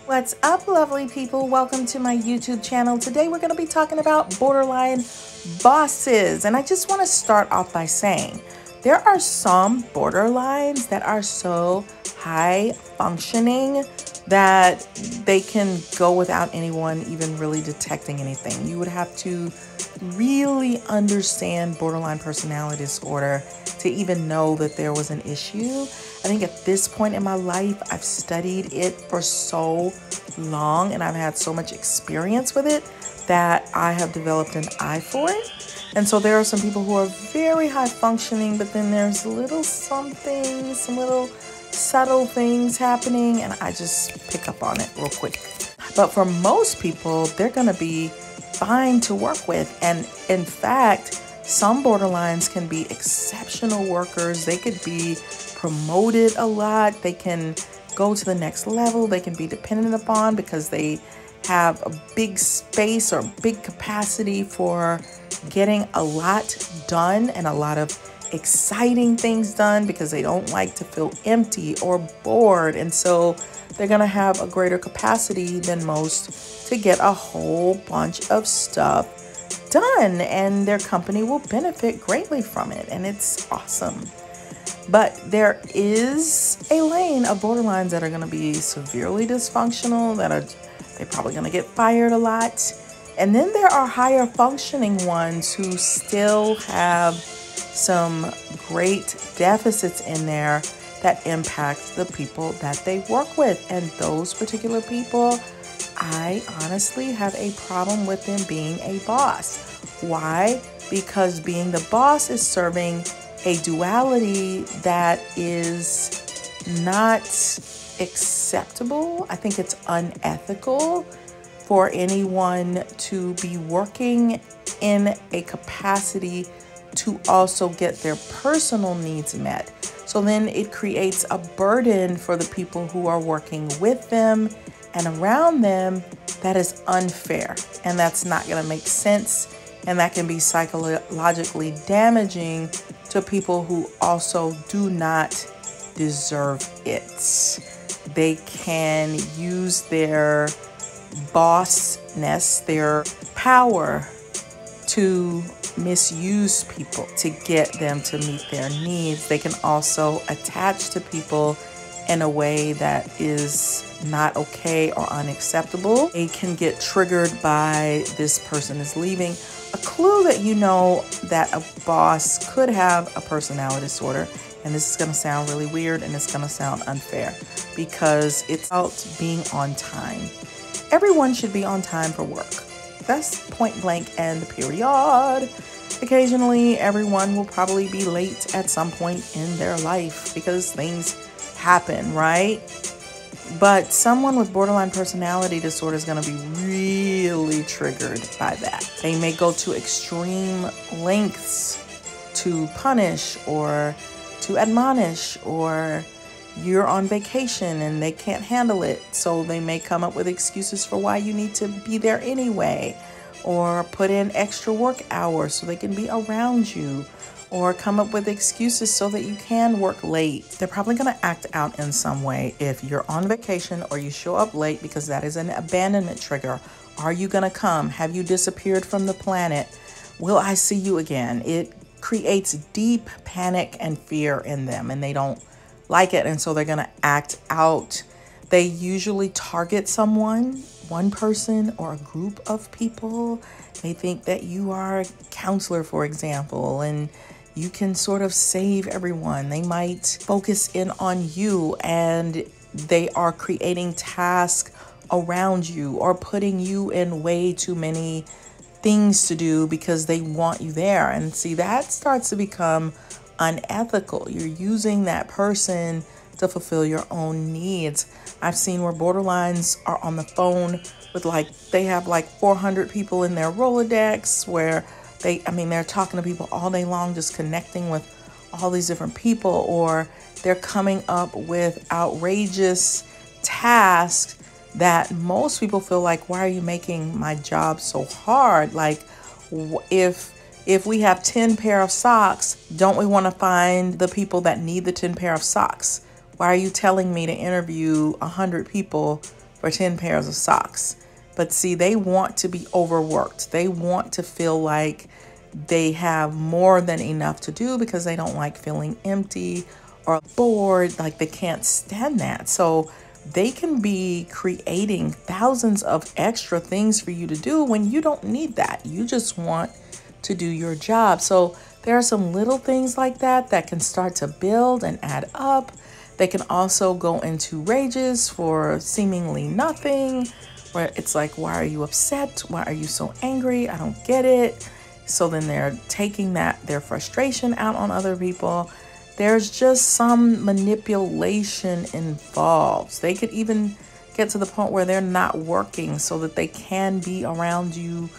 What's up, lovely people? Welcome to my YouTube channel. Today we're going to be talking about borderline bosses. And I just want to start off by saying there are some borderlines that are so high functioning that they can go without anyone even really detecting anything. You would have to really understand borderline personality disorder to even know that there was an issue. I think at this point in my life, I've studied it for so long and I've had so much experience with it that I have developed an eye for it. And so there are some people who are very high functioning, but then there's little something, some little subtle things happening, and I just pick up on it real quick. But for most people, they're going to be fine to work with. And in fact, some borderlines can be exceptional workers. They could be promoted a lot. They can go to the next level. They can be dependent upon because they have a big space or big capacity for getting a lot done and a lot of exciting things done because they don't like to feel empty or bored. And so they're going to have a greater capacity than most to get a whole bunch of stuff done, and their company will benefit greatly from it, and it's awesome. But there is a lane of borderlines that are going to be severely dysfunctional, they're probably going to get fired a lot. And then there are higher functioning ones who still have some great deficits in there that impact the people that they work with. And those particular people, I honestly have a problem with them being a boss. Why? Because being the boss is serving a duality that is not acceptable. I think it's unethical for anyone to be working in a capacity to also get their personal needs met. So then it creates a burden for the people who are working with them and around them that is unfair, and that's not going to make sense, and that can be psychologically damaging to people who also do not deserve it. They can use their bossness, their power, to misuse people to get them to meet their needs. They can also attach to people in a way that is not okay or unacceptable. They can get triggered by this person is leaving. A clue that you know that a boss could have a personality disorder, and this is going to sound really weird and it's going to sound unfair because it's about being on time. Everyone should be on time for work. That's point blank and period. Occasionally, everyone will probably be late at some point in their life because things happen, right? But someone with borderline personality disorder is going to be really triggered by that. They may go to extreme lengths to punish or to admonish, or you're on vacation and they can't handle it, so they may come up with excuses for why you need to be there anyway, or put in extra work hours so they can be around you, or come up with excuses so that you can work late. They're probably going to act out in some way if you're on vacation or you show up late, because that is an abandonment trigger. Are you going to come? Have you disappeared from the planet? Will I see you again? It creates deep panic and fear in them, and they don't like it, and so they're going to act out. They usually target someone, one person or a group of people. They think that you are a counselor, for example, and you can sort of save everyone. They might focus in on you, and they are creating tasks around you or putting you in way too many things to do because they want you there. And see, that starts to become unethical. You're using that person to fulfill your own needs. I've seen where borderlines are on the phone with they have 400 people in their Rolodex, where they're talking to people all day long, just connecting with all these different people, or they're coming up with outrageous tasks that most people feel like, why are you making my job so hard? Like, if we have 10 pair of socks, don't we want to find the people that need the 10 pair of socks? Why are you telling me to interview 100 people for 10 pairs of socks. But see, they want to be overworked. They want to feel like they have more than enough to do because they don't like feeling empty or bored. Like they can't stand that. So they can be creating thousands of extra things for you to do when you don't need that. You just want to do your job. So there are some little things like that that can start to build and add up. They can also go into rages for seemingly nothing, where it's like, why are you upset? Why are you so angry? I don't get it. So then they're taking their frustration out on other people. There's just some manipulation involved. They could even get to the point where they're not working so that they can be around you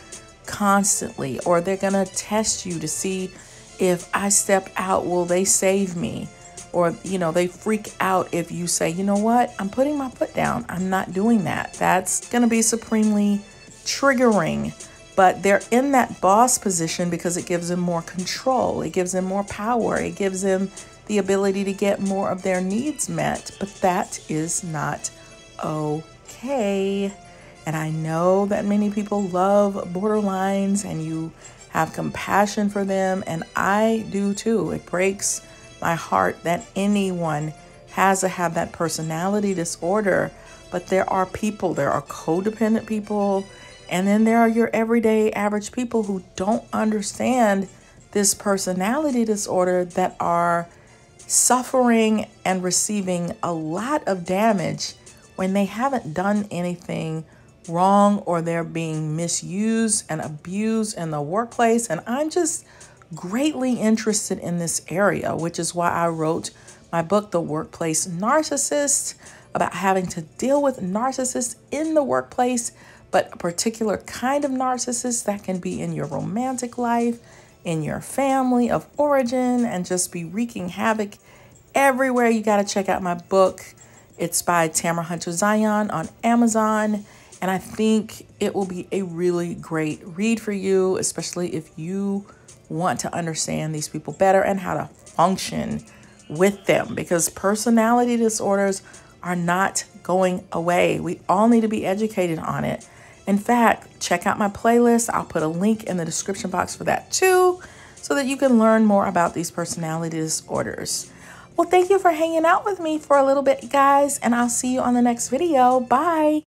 constantly, or they're gonna test you to see if I step out, will they save me? Or, they freak out if you say, you know what, I'm putting my foot down. I'm not doing that. That's gonna be supremely triggering. But they're in that boss position because it gives them more control. It gives them more power. It gives them the ability to get more of their needs met. But that is not okay. And I know that many people love borderlines and you have compassion for them. And I do too. It breaks my heart that anyone has to have that personality disorder. But there are people, there are codependent people. And then there are your everyday average people who don't understand this personality disorder that are suffering and receiving a lot of damage when they haven't done anything wrong, or they're being misused and abused in the workplace. And I'm just greatly interested in this area, which is why I wrote my book, The Workplace Narcissist, about having to deal with narcissists in the workplace, but a particular kind of narcissist that can be in your romantic life, in your family of origin, and just be wreaking havoc everywhere. You got to check out my book. It's by Tamara Zyon on Amazon. And I think it will be a really great read for you, especially if you want to understand these people better and how to function with them, because personality disorders are not going away. We all need to be educated on it. In fact, check out my playlist. I'll put a link in the description box for that too, so that you can learn more about these personality disorders. Well, thank you for hanging out with me for a little bit, guys, and I'll see you on the next video. Bye.